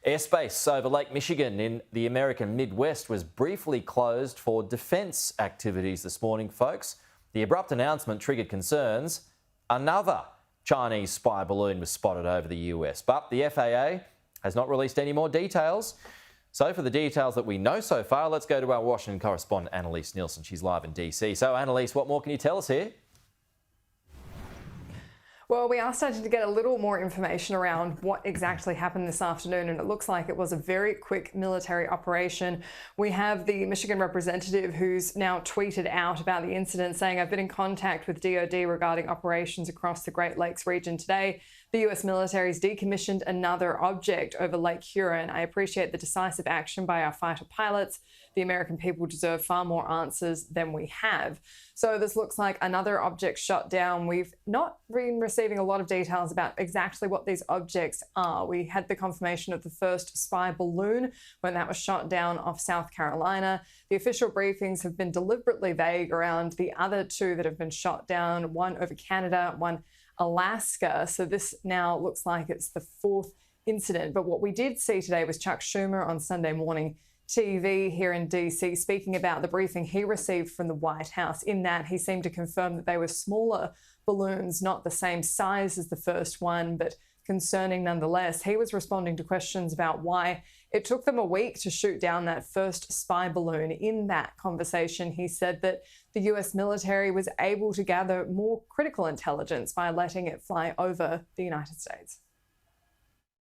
Airspace over Lake Michigan in the American Midwest was briefly closed for defence activities this morning, folks. The abrupt announcement triggered concerns. Another Chinese spy balloon was spotted over the US, but the FAA has not released any more details. So for the details that we know so far, let's go to our Washington correspondent, Annelise Nielsen. She's live in DC. So Annelise, what more can you tell us here? Well, we are starting to get a little more information around what exactly happened this afternoon, and it looks like it was a very quick military operation. We have the Michigan representative who's now tweeted out about the incident, saying, "I've been in contact with DoD regarding operations across the Great Lakes region today. The US military's decommissioned another object over Lake Huron. I appreciate the decisive action by our fighter pilots. The American people deserve far more answers than we have." So this looks like another object shot down. We've not been receiving a lot of details about exactly what these objects are. We had the confirmation of the first spy balloon when that was shot down off South Carolina. The official briefings have been deliberately vague around the other two that have been shot down, one over Canada, one Alaska. So this now looks like it's the fourth incident. But what we did see today was Chuck Schumer on Sunday morning TV here in DC speaking about the briefing he received from the White House. In that, he seemed to confirm that they were smaller balloons, not the same size as the first one, but concerning nonetheless. He was responding to questions about why it took them a week to shoot down that first spy balloon. In that conversation, he said that the US military was able to gather more critical intelligence by letting it fly over the United States.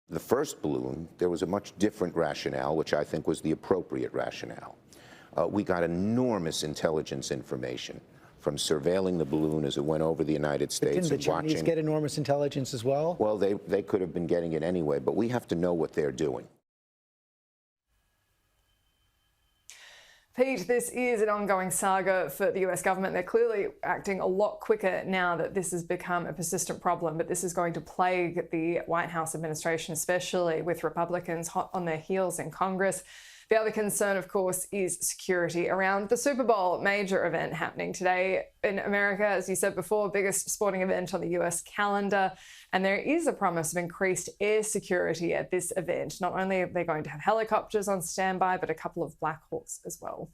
The first balloon, there was a much different rationale, which I think was the appropriate rationale. We got enormous intelligence information from surveilling the balloon as it went over the United States. Didn't the Chinese get enormous intelligence as well? Well, they could have been getting it anyway, but we have to know what they're doing. Pete, this is an ongoing saga for the US government. They're clearly acting a lot quicker now that this has become a persistent problem, but this is going to plague the White House administration, especially with Republicans hot on their heels in Congress. The other concern, of course, is security around the Superbowl, major event happening today in America. As you said before, biggest sporting event on the US calendar. And there is a promise of increased air security at this event. Not only are they going to have helicopters on standby, but a couple of Black Hawks as well.